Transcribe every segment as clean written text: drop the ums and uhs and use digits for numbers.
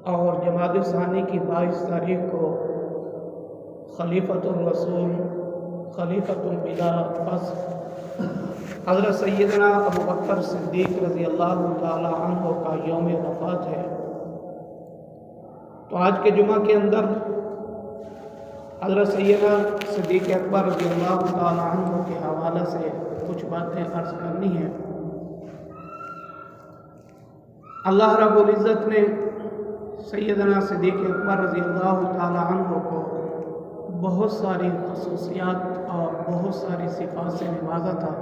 اور جمادی ثانی کی 22 تاریخ کو خلیفۃ الرسول خلیفۃ البلا حضرت سیدنا ابو بکر صدیق رضی اللہ تعالی عنہ کا یوم وفات ہے۔ تو آج کے جمعہ کے اندر حضرت سیدنا صدیق اکبر رضی اللہ تعالی عنہ کے حوالے سے کچھ باتیں عرض کرنی ہیں۔ اللہ رب العزت نے سیدنا صدیق اکبر رضی اللہ تعالی عنہ کو بہت ساری خصوصیات اور بہت ساری صفات سے نوازا تھا۔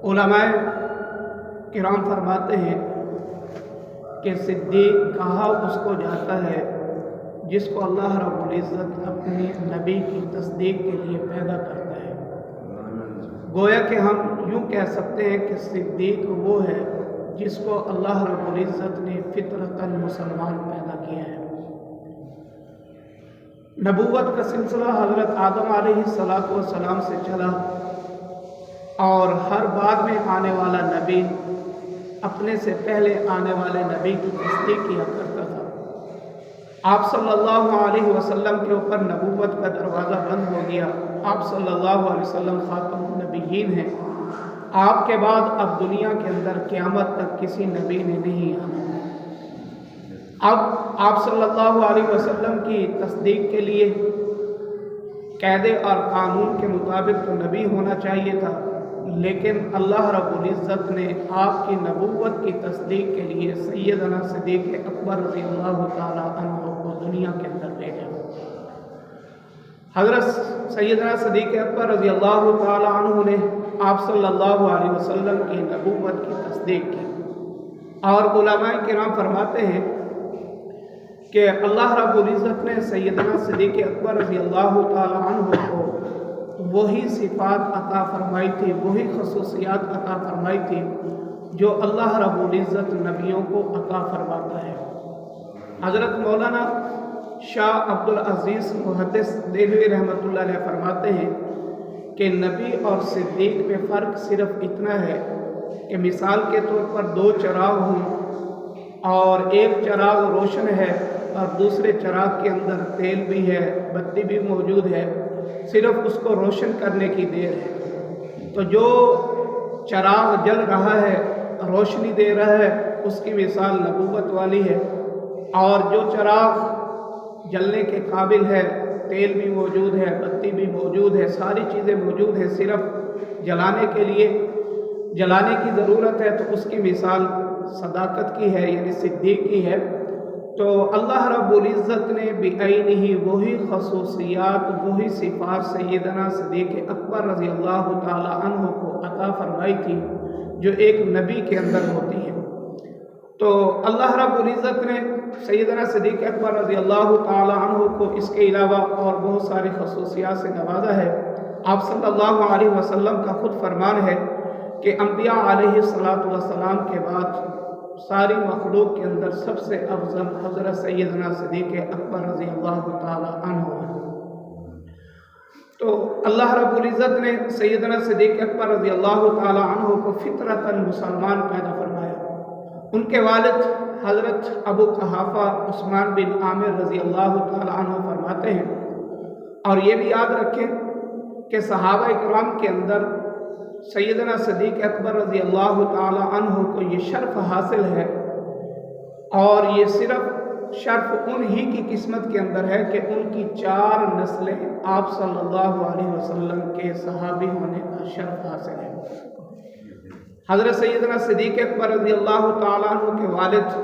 علماء کرام فرماتے ہیں کہ صدیق کہا اس کو جاتا ہے جس کو اللہ رب العزت اپنے نبی کی تصدیق کے لیے پیدا کرتا ہے۔ گویا کہ ہم یوں کہہ سکتے ہیں کہ صدیق وہ ہے جس کو اللہ رب العزت نے فطرتاً مسلمان پیدا کیا ہے۔ نبوت کا سلسلہ حضرت آدم علیہ السلام سے چلا اور ہر بعد میں آنے والا نبی اپنے سے پہلے آنے والے نبی کی تصدیق کیا کرتا تھا۔ آپ صلی اللہ علیہ وسلم کے اوپر نبوت کا دروازہ بند ہو گیا۔ آپ صلی اللہ علیہ وسلم خاتم النبیین ہیں۔ آپ کے بعد اب دنیا کے اندر قیامت تک کسی نبی نے نہیں آنا۔ اب آپ صلی اللہ علیہ وسلم کی تصدیق کے لیے قاعدے اور قانون کے مطابق تو نبی ہونا چاہیے تھا، لیکن اللہ رب العزت نے آپ کی نبوت کی تصدیق کے لیے سیدنا صدیق اکبر رضی اللہ تعالی عنہ کو دنیا کے اندر بھیجا۔ حضرت سیدنا صدیق اکبر رضی اللہ تعالی عنہ نے آپ صلی اللہ علیہ وسلم کی نبوت کی تصدیق کی، اور علماء کرام فرماتے ہیں کہ اللہ رب العزت نے سیدنا صدیق اکبر رضی اللہ تعالی عنہ کو وہی صفات عطا فرمائی تھی، وہی خصوصیات عطا فرمائی تھی جو اللہ رب العزت نبیوں کو عطا فرماتا ہے۔ حضرت مولانا شاہ عبد العزیز محدث دہلوی رحمۃ اللہ علیہ فرماتے ہیں کہ نبی اور صدیق میں فرق صرف اتنا ہے کہ مثال کے طور پر دو چراغ ہوں اور ایک چراغ روشن ہے اور دوسرے چراغ کے اندر تیل بھی ہے، بتی بھی موجود ہے، صرف اس کو روشن کرنے کی دیر ہے۔ تو جو چراغ جل رہا ہے، روشنی دے رہا ہے، اس کی مثال نبوت والی ہے، اور جو چراغ جلنے کے قابل ہے، تیل بھی موجود ہے، بتی بھی موجود ہے، ساری چیزیں موجود ہیں، صرف جلانے کے لیے جلانے کی ضرورت ہے، تو اس کی مثال صداقت کی ہے، یعنی صدیق کی ہے۔ تو اللہ رب العزت نے بعینہ وہی خصوصیات، وہی صفات سیدنا صدیق اکبر رضی اللہ تعالی عنہ کو عطا فرمائی تھی جو ایک نبی کے اندر ہوتی ہے۔ تو اللہ رب العزت نے سیدنا صدیق اکبر رضی اللہ تعالی عنہ کو اس کے علاوہ اور بہت ساری خصوصیات سے نوازا ہے۔ آپ صلی اللہ علیہ وسلم کا خود فرمان ہے کہ انبیاء علیہ السلام کے بعد ساری مخلوق کے اندر سب سے افضل حضرت سیدنا صدیق اکبر رضی اللہ تعالی عنہ ہے۔ تو اللہ رب العزت نے سیدنا صدیق اکبر رضی اللہ تعالی عنہ کو فطرتاً مسلمان پیدا فرمایا۔ ان کے والد حضرت ابو قحافہ عثمان بن عامر رضی اللہ تعالی عنہ فرماتے ہیں، اور یہ بھی یاد رکھیں کہ صحابہ کرام کے اندر سیدنا صدیق اکبر رضی اللہ تعالی عنہ کو یہ شرف حاصل ہے، اور یہ صرف شرف ان ہی کی قسمت کے اندر ہے کہ ان کی 4 نسلیں آپ صلی اللہ علیہ وسلم کے صحابی ہونے کا شرف حاصل ہے۔ حضرت سیدنا صدیق اکبر رضی اللہ تعالی عنہ کے والد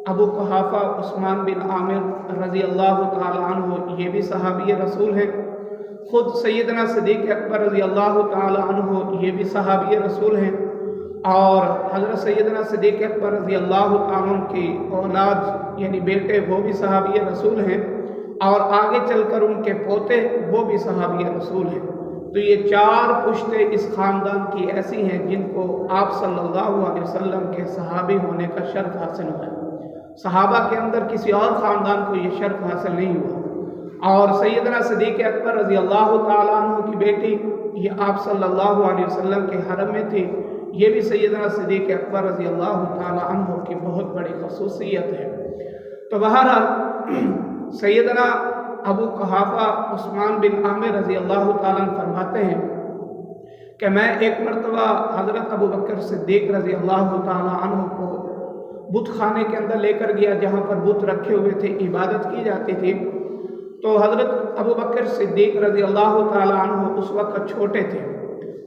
ابو قحافہ عثمان بن عامر رضی اللہ تعالی عنہ یہ بھی صحابی رسول ہیں۔ خود سیدنا صدیق اکبر رضی اللہ تعالی عنہ یہ بھی صحابی رسول ہیں، اور حضرت سیدنا صدیق اکبر رضی اللہ تعالی عنہ کی اولاد یعنی بیٹے وہ بھی صحابی رسول ہیں، اور آگے چل کر ان کے پوتے وہ بھی صحابی رسول ہیں۔ تو یہ 4 پشتیں اس خاندان کی ایسی ہیں جن کو آپ صلی اللہ علیہ وسلم کے صحابی ہونے کا شرف حاصل ہوا ہے۔ صحابہ کے اندر کسی اور خاندان کو یہ شرف حاصل نہیں ہوا۔ اور سیدنا صدیق اکبر رضی اللہ تعالیٰ عنہ کی بیٹی یہ آپ صلی اللہ علیہ وسلم کے حرم میں تھی، یہ بھی سیدنا صدیق اکبر رضی اللہ تعالی عنہ کی بہت بڑی خصوصیت ہے۔ تو بہرحال سیدنا ابو قحافہ عثمان بن عامر رضی اللہ تعالیٰ عنہ فرماتے ہیں کہ میں ایک مرتبہ حضرت ابو بکر صدیق رضی اللہ تعالیٰ عنہ کو بت خانے کے اندر لے کر گیا جہاں پر بت رکھے ہوئے تھے، عبادت کی جاتی تھی۔ تو حضرت ابو بکر صدیق رضی اللہ تعالیٰ عنہ اس وقت چھوٹے تھے،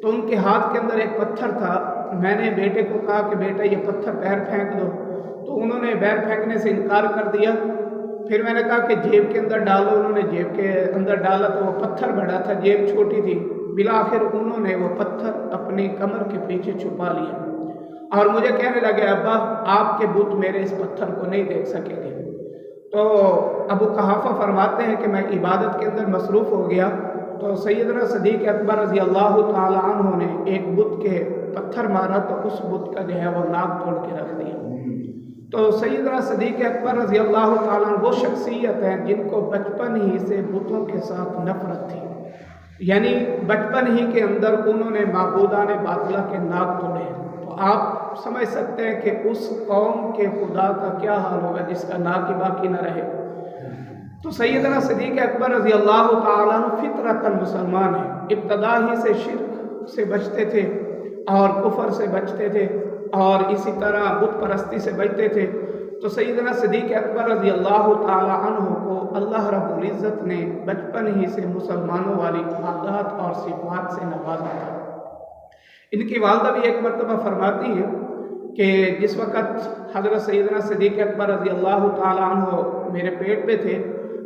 تو ان کے ہاتھ کے اندر ایک پتھر تھا۔ میں نے بیٹے کو کہا کہ بیٹا یہ پتھر باہر پھینک دو، تو انہوں نے باہر پھینکنے سے انکار کر دیا۔ پھر میں نے کہا کہ جیب کے اندر ڈالو، انہوں نے جیب کے اندر ڈالا تو وہ پتھر بڑا تھا، جیب چھوٹی تھی۔ بالآخر انہوں نے وہ پتھر اپنی کمر کے پیچھے چھپا لیا اور مجھے کہنے لگے ابا آپ کے بت میرے اس پتھر کو نہیں دیکھ سکیں گے۔ تو ابو قحافہ فرماتے ہیں کہ میں عبادت کے اندر مصروف ہو گیا، تو سیدنا صدیق اکبر رضی اللہ تعالی عنہ نے ایک بت کے پتھر مارا تو اس بت کا جو ہے وہ ناک توڑ کے رکھ دیا۔ تو سیدنا صدیق اکبر رضی اللہ تعالیٰ عنہ وہ شخصیت ہیں جن کو بچپن ہی سے بتوں کے ساتھ نفرت تھی، یعنی بچپن ہی کے اندر انہوں نے معبودان باطلہ کے ناک توڑے۔ تو آپ سمجھ سکتے ہیں کہ اس قوم کے خدا کا کیا حال ہوگا جس کا ناک ہی باقی نہ رہے۔ تو سیدنا صدیق اکبر رضی اللہ تعالیٰ عنہ فطرتاً مسلمان ہیں، ابتدا ہی سے شرک سے بچتے تھے اور کفر سے بچتے تھے اور اسی طرح بت پرستی سے بچتے تھے۔ تو سیدنا صدیق اکبر رضی اللہ تعالیٰ عنہ کو اللہ رب العزت نے بچپن ہی سے مسلمانوں والی عادات اور صفات سے نوازا تھا۔ ان کی والدہ بھی ایک مرتبہ فرماتی ہیں کہ جس وقت حضرت سیدنا صدیق اکبر رضی اللہ تعالیٰ عنہ میرے پیٹ پہ تھے،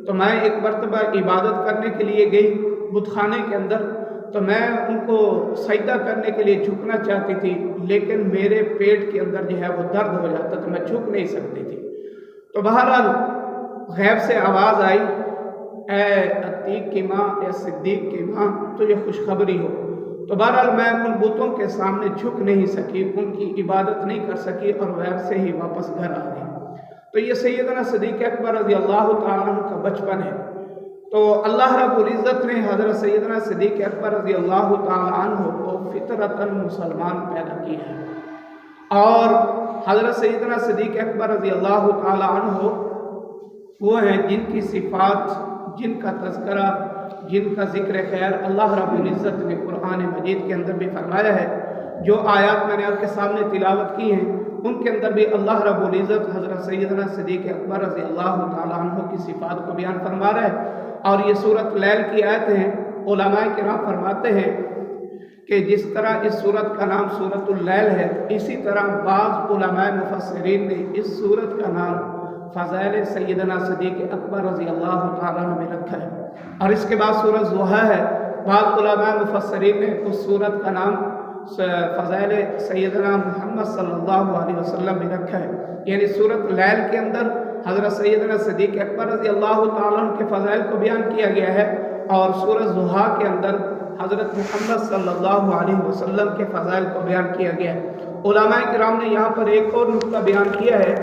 تو میں ایک مرتبہ عبادت کرنے کے لیے گئی بت خانے کے اندر، تو میں ان کو سجدہ کرنے کے لیے جھکنا چاہتی تھی، لیکن میرے پیٹ کے اندر جو ہے وہ درد ہو جاتا تو میں جھک نہیں سکتی تھی۔ تو بہرحال غیب سے آواز آئی، اے عتیق کی ماں، اے صدیق کی ماں، تجھے خوشخبری ہو۔ تو بہرحال میں ان بتوں کے سامنے جھک نہیں سکی، ان کی عبادت نہیں کر سکی اور غیب سے ہی واپس گھر آ گئی۔ تو یہ سیدنا صدیق اکبر رضی اللہ تعالیٰ عنہ کا بچپن ہے۔ تو اللہ رب العزت نے حضرت سیدنا صدیق اکبر رضی اللہ تعالیٰ عنہ کو فطرتاً مسلمان پیدا کیا ہے، اور حضرت سیدنا صدیق اکبر رضی اللہ تعالیٰ عنہ وہ ہیں جن کی صفات، جن کا تذکرہ، جن کا ذکر خیر اللہ رب العزت نے قرآن مجید کے اندر بھی فرمایا ہے۔ جو آیات میں نے آپ کے سامنے تلاوت کی ہیں ان کے اندر بھی اللہ رب العزت حضرت سیدنا صدیق اکبر رضی اللہ تعالیٰ عنہ کی صفات کو بیان فرما رہا ہے۔ اور یہ سورۃ لیل کی آیت ہیں، علماء کرام فرماتے ہیں کہ جس طرح اس سورت کا نام سورۃ اللیل ہے، اسی طرح بعض علماء مفسرین نے اس سورت کا نام فضائل سیدنا صدیق اکبر رضی اللہ تعالیٰ عنہ میں رکھا ہے۔ اور اس کے بعد سورۃ ضحیٰ ہے، بعض علماء مفسرین نے اس سورت کا نام فضائل سیدنا محمد صلی اللہ علیہ وسلم میں رکھا ہے۔ یعنی سورۃ لیل کے اندر حضرت سیدنا صدیق اکبر رضی اللہ تعالیٰ عنہ کے فضائل کو بیان کیا گیا ہے، اور سورۃ ضحیٰ کے اندر حضرت محمد صلی اللہ علیہ وسلم کے فضائل کو بیان کیا گیا ہے۔ علماء کرام نے یہاں پر ایک اور نقطہ بیان کیا ہے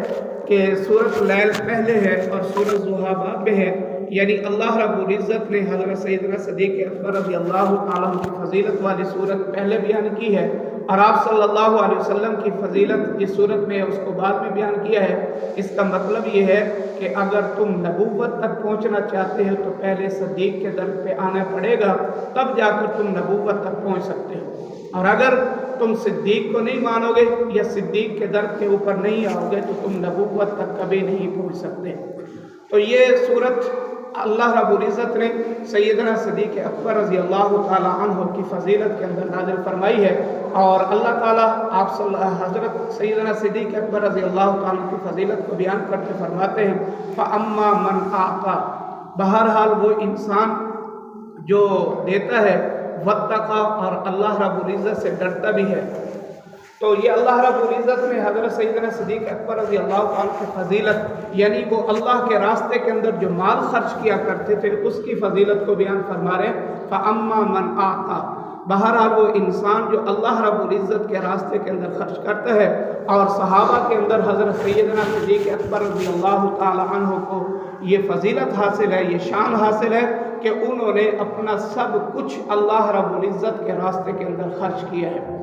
کہ سورۃ لیل پہلے ہے اور سورۃ ضحیٰ بعد میں ہے، یعنی اللہ رب العزت نے حضرت سیدنا صدیق اکبر رضی اللہ تعالیٰ عنہ کی فضیلت والی صورت پہلے بیان کی ہے، اور آپ صلی اللہ علیہ وسلم کی فضیلت جس صورت میں ہے اس کو بعد میں بیان کیا ہے۔ اس کا مطلب یہ ہے کہ اگر تم نبوت تک پہنچنا چاہتے ہو تو پہلے صدیق کے در پہ آنا پڑے گا، تب جا کر تم نبوت تک پہنچ سکتے ہو، اور اگر تم صدیق کو نہیں مانو گے یا صدیق کے در کے اوپر نہیں آؤ گے تو تم نبوت تک کبھی نہیں پہنچ سکتے۔ تو یہ صورت اللہ رب العزت نے سیدنا صدیق اکبر رضی اللہ تعالیٰ عنہ کی فضیلت کے اندر نازل فرمائی ہے، اور اللہ تعالیٰ حضرت سیدنا صدیق اکبر رضی اللہ تعالیٰ کی فضیلت کو بیان کرتے فرماتے ہیں فَأَمَّا مَنْ أَعْطَى، بہرحال وہ انسان جو دیتا ہے، وَاتَّقَى، اور اللہ رب العزت سے ڈرتا بھی ہے۔ تو یہ اللہ رب العزت نے حضرت سیدنا صدیق اکبر رضی اللہ عنہ کی فضیلت، یعنی وہ اللہ کے راستے کے اندر جو مال خرچ کیا کرتے تھے اس کی فضیلت کو بیان فرما رہے ہیں فَأَمَّا مَنْ أَعْطَى، بہرحال وہ انسان جو اللہ رب العزت کے راستے کے اندر خرچ کرتا ہے۔ اور صحابہ کے اندر حضرت سیدنا صدیق اکبر رضی اللہ تعالی عنہ کو یہ فضیلت حاصل ہے، یہ شان حاصل ہے کہ انہوں نے اپنا سب کچھ اللہ رب العزت کے راستے کے اندر خرچ کیا ہے۔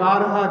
12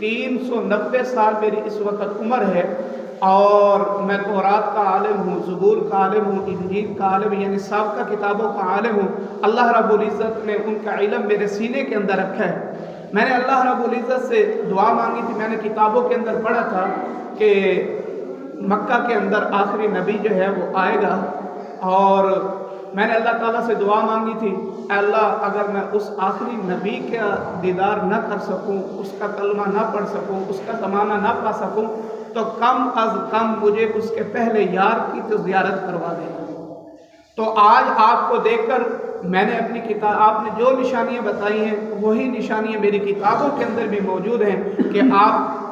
390 سال میری اس وقت عمر ہے، اور میں تورات کا عالم ہوں، زبور کا عالم ہوں، انجیل کا عالم، یعنی سابقہ کتابوں کا عالم ہوں۔ اللہ رب العزت نے ان کا علم میرے سینے کے اندر رکھا ہے۔ میں نے اللہ رب العزت سے دعا مانگی تھی، میں نے کتابوں کے اندر پڑھا تھا کہ مکہ کے اندر آخری نبی جو ہے وہ آئے گا، اور میں نے اللہ تعالیٰ سے دعا مانگی تھی، اے اللہ اگر میں اس آخری نبی کا دیدار نہ کر سکوں، اس کا کلمہ نہ پڑھ سکوں، اس کا زمانہ نہ پا سکوں، تو کم از کم مجھے اس کے پہلے یار کی تو زیارت کروا دینا۔ تو آج آپ کو دیکھ کر میں نے اپنی کتاب، آپ نے جو نشانیاں بتائی ہیں وہی نشانیاں میری کتابوں کے اندر بھی موجود ہیں کہ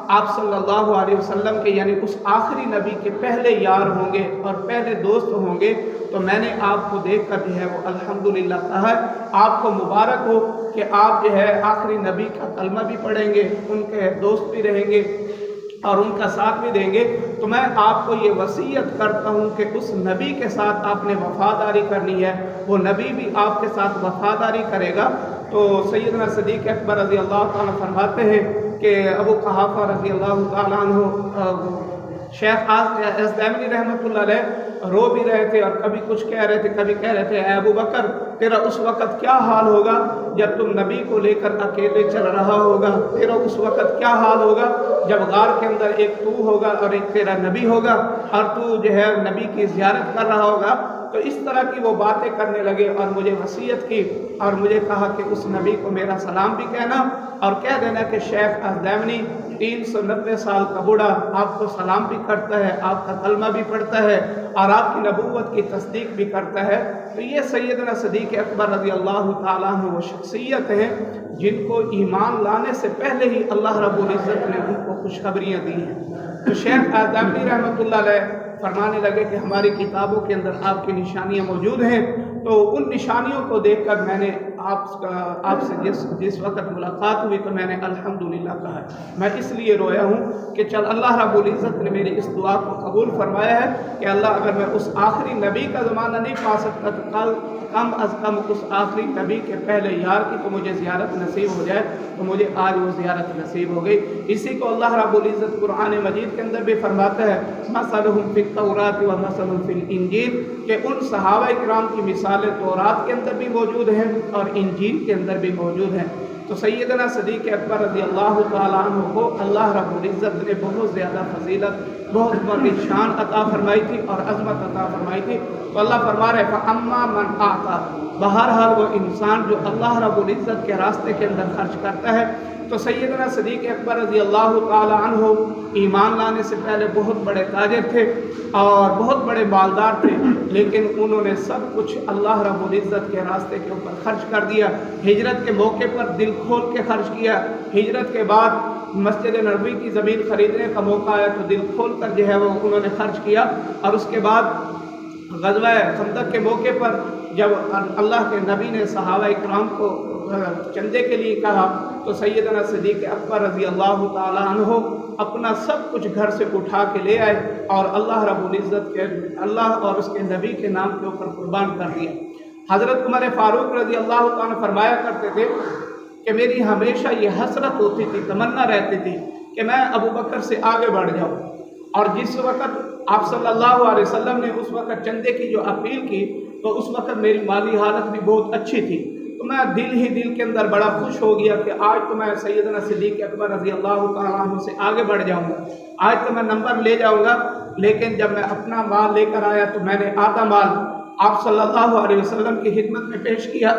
آپ صلی اللہ علیہ وسلم کے یعنی اس آخری نبی کے پہلے یار ہوں گے اور پہلے دوست ہوں گے۔ تو میں نے آپ کو دیکھ کر جو ہے وہ الحمدللہ کہا ہے، آپ کو مبارک ہو کہ آپ جو ہے آخری نبی کا کلمہ بھی پڑھیں گے، ان کے دوست بھی رہیں گے اور ان کا ساتھ بھی دیں گے۔ تو میں آپ کو یہ وصیت کرتا ہوں کہ اس نبی کے ساتھ آپ نے وفاداری کرنی ہے، وہ نبی بھی آپ کے ساتھ وفاداری کرے گا۔ تو سیدنا صدیق اکبر رضی اللہ تعالیٰ فرماتے ہیں کہ ابو قحافہ رضی اللہ تعالیٰ عنہ شیخ ازدیمنی رحمۃ اللہ علیہ رو بھی رہے تھے اور کبھی کچھ کہہ رہے تھے، کبھی کہہ رہے تھے اے ابو بکر تیرا اس وقت کیا حال ہوگا جب تم نبی کو لے کر اکیلے چل رہا ہوگا، تیرا اس وقت کیا حال ہوگا جب غار کے اندر ایک تو ہوگا اور ایک تیرا نبی ہوگا اور تو جو ہے نبی کی زیارت کر رہا ہوگا۔ تو اس طرح کی وہ باتیں کرنے لگے اور مجھے وصیت کی اور مجھے کہا کہ اس نبی کو میرا سلام بھی کہنا اور کہہ دینا کہ شیخ ازدیمنی 390 سال کا بوڑھا آپ کو سلام بھی کرتا ہے، آپ کا کلمہ بھی پڑھتا ہے اور آپ کی نبوت کی تصدیق بھی کرتا ہے۔ تو یہ سیدنا صدیق اکبر رضی اللہ تعالیٰ عنہ وہ شخصیت ہیں جن کو ایمان لانے سے پہلے ہی اللہ رب العزت نے ان کو خوشخبریاں دی ہیں۔ تو شیخ ازدیمنی رحمۃ اللہ علیہ فرمانے لگے کہ ہماری کتابوں کے اندر آپ کی نشانیاں موجود ہیں۔ تو ان نشانیوں کو دیکھ کر میں نے آپ سے جس وقت ملاقات ہوئی تو میں نے الحمدللہ کہا۔ میں اس لیے رویا ہوں کہ چل اللہ رب العزت نے میری اس دعا کو قبول فرمایا ہے کہ اللہ اگر میں اس آخری نبی کا زمانہ نہیں پا سکتا تو کم از کم اس آخری نبی کے پہلے یار کی تو مجھے زیارت نصیب ہو جائے، تو مجھے آج وہ زیارت نصیب ہو گئی۔ اسی کو اللہ رب العزت قرآن مجید کے اندر بھی فرماتا ہے مثلہم فی التوراۃ و مثلہم فی الانجیل، کہ ان صحابہ کرام کی مثالیں تورات کے اندر بھی موجود ہیں اور انجیل کے اندر بھی موجود ہیں۔ تو سیدنا صدیق اکبر رضی اللہ تعالیٰ عنہ کو اللہ رب العزت نے بہت زیادہ فضیلت، بہت بڑی شان عطا فرمائی تھی اور عظمت عطا فرمائی تھی۔ تو اللہ فرما رہے فَأَمَّا مَنْ أَعْطَىٰ، بہرحال وہ انسان جو اللہ رب العزت کے راستے کے اندر خرچ کرتا ہے۔ تو سیدنا صدیق اکبر رضی اللہ تعالیٰ عنہ ایمان لانے سے پہلے بہت بڑے تاجر تھے اور بہت بڑے مالدار تھے، لیکن انہوں نے سب کچھ اللہ رب العزت کے راستے کے اوپر خرچ کر دیا۔ ہجرت کے موقع پر دل کھول کے خرچ کیا، ہجرت کے بعد مسجد نبوی کی زمین خریدنے کا موقع آیا تو دل کھول کر جو ہے وہ انہوں نے خرچ کیا، اور اس کے بعد غزوہ خندق کے موقع پر جب اللہ کے نبی نے صحابہ اکرام کو چندے کے لیے کہا تو سیدنا صدیق اکبر رضی اللہ تعالیٰ عنہ اپنا سب کچھ گھر سے اٹھا کے لے آئے اور اللہ رب العزت کے اللہ اور اس کے نبی کے نام کے اوپر قربان کر دیا۔ حضرت عمر فاروق رضی اللہ تعالیٰ فرمایا کرتے تھے کہ میری ہمیشہ یہ حسرت ہوتی تھی، تمنا رہتی تھی کہ میں ابو بکر سے آگے بڑھ جاؤں، اور جس وقت آپ صلی اللہ علیہ وسلم نے اس وقت چندے کی جو اپیل کی تو اس وقت میری مالی حالت بھی بہت اچھی تھی، تو میں دل ہی دل کے اندر بڑا خوش ہو گیا کہ آج تو میں سیدنا صدیق اکبر رضی اللہ تعالیٰ عنہ سے آگے بڑھ جاؤں گا، آج تو میں نمبر لے جاؤں گا۔ لیکن جب میں اپنا مال لے کر آیا تو میں نے آدھا مال آپ صلی اللہ علیہ وسلم کی خدمت میں پیش کیا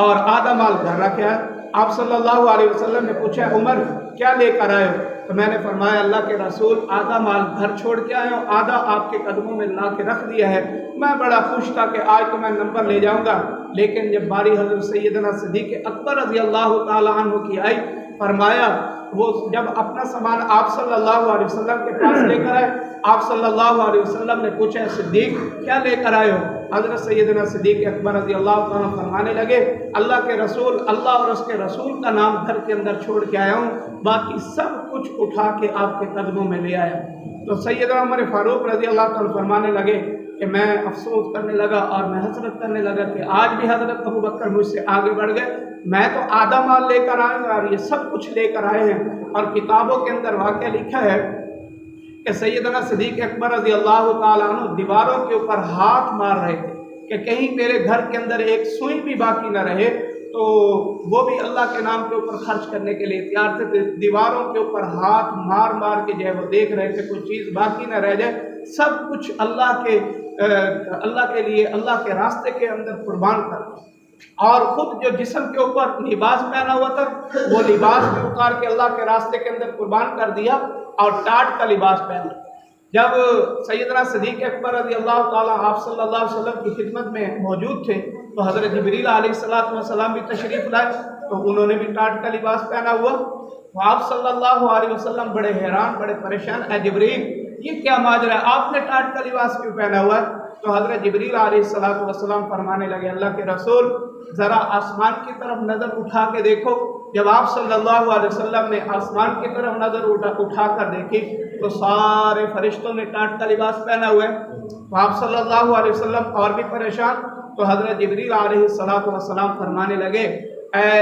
اور آدھا مال گھر رکھا۔ آپ صلی اللہ علیہ وسلم نے پوچھا عمر کیا لے کر آئے ہو؟ تو میں نے فرمایا اللہ کے رسول آدھا مال گھر چھوڑ کے آیا ہوں، آدھا آپ کے قدموں میں لا کے رکھ دیا ہے۔ میں بڑا خوش تھا کہ آج تو میں نمبر لے جاؤں گا، لیکن جب باری حضرت سیدنا صدیق اکبر رضی اللہ تعالیٰ عنہ کی آئی، فرمایا وہ جب اپنا سامان آپ صلی اللہ علیہ وسلم کے پاس لے کر آئے، آپ صلی اللہ علیہ وسلم نے پوچھا صدیق کیا لے کر آئے ہو؟ حضرت سیدنا صدیق اکبر رضی اللہ تعالیٰ فرمانے لگے اللہ کے رسول، اللہ اور اس کے رسول کا نام گھر کے اندر چھوڑ کے آیا ہوں، باقی سب کچھ اٹھا کے آپ کے قدموں میں لے آیا۔ تو سیدنا عمر فاروق رضی اللہ تعالیٰ فرمانے لگے کہ میں افسوس کرنے لگا اور میں حسرت کرنے لگا کہ آج بھی حضرت ابو بکر مجھ سے آگے بڑھ گئے، میں تو آدھا مال لے کر آئے اور یہ سب کچھ لے کر آئے ہیں۔ اور کتابوں کے اندر واقعہ لکھا ہے کہ سیدنا صدیق اکبر رضی اللہ تعالیٰ عنہ دیواروں کے اوپر ہاتھ مار رہے تھے کہ کہیں میرے گھر کے اندر ایک سوئی بھی باقی نہ رہے، تو وہ بھی اللہ کے نام کے اوپر خرچ کرنے کے لیے تیار تھے۔ دیواروں کے اوپر ہاتھ مار مار کے جو ہے وہ دیکھ رہے تھے کوئی چیز باقی نہ رہ جائے، سب کچھ اللہ کے لیے اللہ کے راستے کے اندر قربان کر دیا۔ اور خود جو جسم کے اوپر لباس پہنا ہوا تھا وہ لباس بھی اتار کے اللہ کے راستے کے اندر قربان کر دیا اور ٹاٹ کا لباس پہنا۔ جب سیدنا صدیق اکبر رضی اللہ تعالیٰ آپ صلی اللہ علیہ وسلم کی خدمت میں موجود تھے تو حضرت جبریل علیہ السلام بھی تشریف لائے، تو انہوں نے بھی ٹاٹ کا لباس پہنا ہوا۔ تو آپ صلی اللہ علیہ وسلم بڑے حیران بڑے پریشان، اے جبریل یہ کیا ماجرا ہے، آپ نے ٹاٹ کا لباس کیوں پہنا ہوا ہے؟ تو حضرت جبریل علیہ السلام فرمانے لگے اللہ کے رسول ذرا آسمان کی طرف نظر اٹھا کے دیکھو۔ جب آپ صلی اللہ علیہ وسلم نے آسمان کی طرف نظر اٹھا کر دیکھی تو سارے فرشتوں نے ٹاٹ کا لباس پہنا ہوا ہے۔ تو آپ صلی اللہ علیہ وسلم اور بھی پریشان، تو حضرت جبریل علیہ السلام فرمانے لگے اے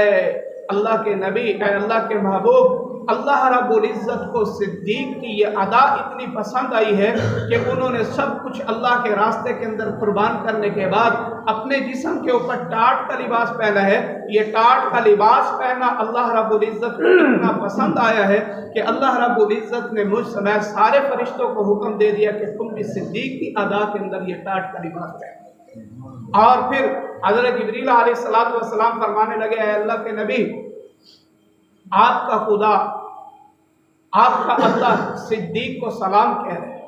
اللہ کے نبی، اے اللہ کے محبوب، اللہ رب العزت کو صدیق کی یہ ادا اتنی پسند آئی ہے کہ انہوں نے سب کچھ اللہ کے راستے کے اندر قربان کرنے کے بعد اپنے جسم کے اوپر ٹاٹ کا لباس پہنا ہے۔ یہ ٹاٹ کا لباس پہنا اللہ رب العزت کو اتنا پسند آیا ہے کہ اللہ رب العزت نے مجھ سمیت سارے فرشتوں کو حکم دے دیا کہ تم بھی صدیق کی ادا کے اندر یہ ٹاٹ کا لباس پہنا۔ اور پھر حضرت جبریل علیہ السلام فرمانے لگے اے اللہ کے نبی، آپ کا خدا، آپ کا اللہ صدیق کو سلام کہہ رہے ہیں،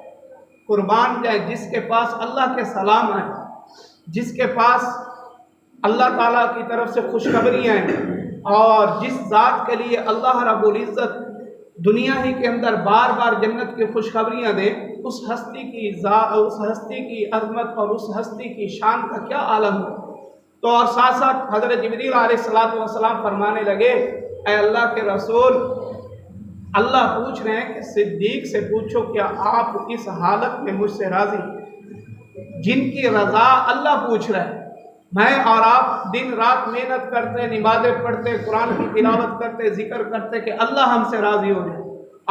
قربان جائے جس کے پاس اللہ کے سلام آئے، جس کے پاس اللہ تعالیٰ کی طرف سے خوشخبریاں ہیں، اور جس ذات کے لیے اللہ رب العزت دنیا ہی کے اندر بار بار جنت کی خوشخبریاں دے، اس ہستی کی عظمت اور اس ہستی کی شان کا کیا عالم ہو۔ تو اور ساتھ ساتھ حضرت جبریل علیہ السلام فرمانے لگے اے اللہ کے رسول، اللہ پوچھ رہے ہیں کہ صدیق سے پوچھو کیا آپ اس حالت میں مجھ سے راضی ہیں؟ جن کی رضا اللہ پوچھ رہا ہے۔ میں اور آپ دن رات محنت کرتے، نمازیں پڑھتے، قرآن کی تلاوت کرتے، ذکر کرتے کہ اللہ ہم سے راضی ہو جائے،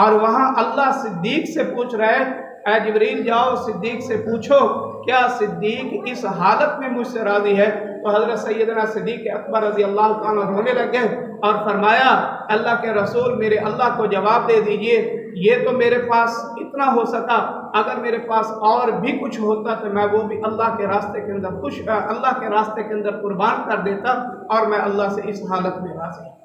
اور وہاں اللہ صدیق سے پوچھ رہے ہیں اے جبریل جاؤ صدیق سے پوچھو کیا صدیق اس حالت میں مجھ سے راضی ہے؟ تو حضرت سیدنا صدیق اکبر رضی اللہ تعالیٰ رونے لگے اور فرمایا اللہ کے رسول میرے اللہ کو جواب دے دیجئے، یہ تو میرے پاس اتنا ہو سکا، اگر میرے پاس اور بھی کچھ ہوتا تو میں وہ بھی اللہ کے راستے کے اندر اللہ کے راستے کے اندر قربان کر دیتا، اور میں اللہ سے اس حالت میں راضی ہوں۔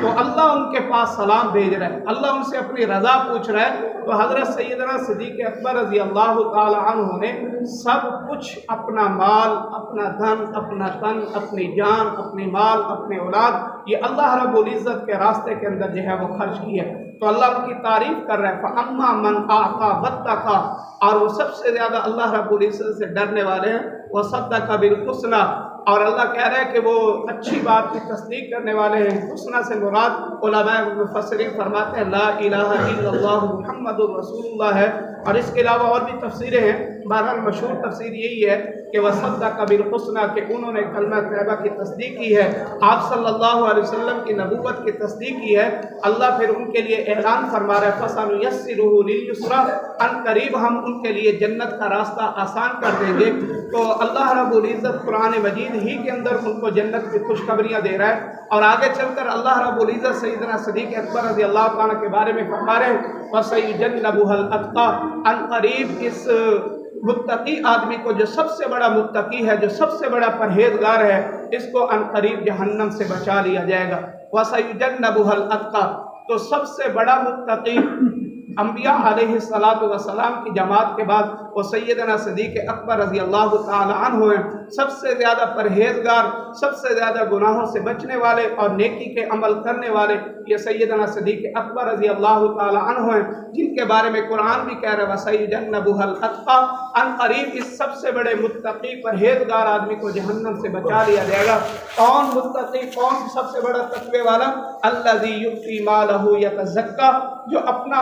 تو اللہ ان کے پاس سلام بھیج رہا ہے، اللہ ان سے اپنی رضا پوچھ رہا ہے۔ تو حضرت سیدنا صدیق اکبر رضی اللہ تعالی عنہ نے سب کچھ اپنا مال، اپنا دھن، اپنا تن، اپنی جان، اپنی مال، اپنے اولاد یہ اللہ رب العزت کے راستے کے اندر جو ہے وہ خرچ کیا۔ تو اللہ ان کی تعریف کر رہا ہے فَأَمَّا مَنْ أَعْطَىٰ وَاتَّقَىٰ، اور وہ سب سے زیادہ اللہ رب العزت سے ڈرنے والے ہیں، وَصَدَّقَ بِالْحُسْنَىٰ، اور اللہ کہہ رہا ہے کہ وہ اچھی بات کی تصدیق کرنے والے ہیں۔ حسنہ سے مراد علماء مفسرین فرماتے ہیں لا الہ الا اللہ محمد الرسول اللہ ہے، اور اس کے علاوہ اور بھی تفسیریں ہیں، بہرحال مشہور تفسیر یہی ہے کہ وصدق بالحسنى، کہ انہوں نے کلمہ طیبہ کی تصدیق کی ہے، آپ صلی اللہ علیہ وسلم کی نبوت کی تصدیق کی ہے۔ اللہ پھر ان کے لیے اعلان فرما رہا ہے فَسَنُيَسِّرُهُ لِلْيُسْرَىٰ، ان قریب ہم ان کے لیے جنت کا راستہ آسان کر دیں گے۔ تو اللہ رب العزت قرآن مجید ہی کے اندر ان کو جنت کی خوشخبریاں دے رہا ہے، اور آگے چل کر اللہ رب العزت سیدنا صدیق اکبر رضی اللہ تعالیٰ کے بارے میں فرما رہے ہیں وَسَيُجَنَّبُهَا الْأَتْقَىٰ، ان قریب اس متقی آدمی کو، جو سب سے بڑا متقی ہے، جو سب سے بڑا پرہیزگار ہے، اس کو ان قریب جہنم سے بچا لیا جائے گا۔ وَسَيُجَنَّبُهَا الْأَتْقَىٰ، تو سب سے بڑا متقی انبیاء علیہ السلام کی جماعت کے بعد وہ سیدنا صدیق اکبر رضی اللہ تعالی عنہ ہیں۔ سب سے زیادہ پرہیزگار، سب سے زیادہ گناہوں سے بچنے والے اور نیکی کے عمل کرنے والے یہ سیدنا صدیق اکبر رضی اللہ تعالی عنہ ہیں، جن کے بارے میں قرآن بھی کہہ رہا ہے وَسَيُجَنَّبُهَا الْأَتْقَىٰ، ان قریب اس سب سے بڑے متقی پرہیزگار آدمی کو جہنم سے بچا لیا جائے گا۔ کون متقی، کون سب سے بڑا تقوی والا؟ الَّذِي يُؤْتِي مَالَهُ يَتَزَكَّىٰ، جو اپنا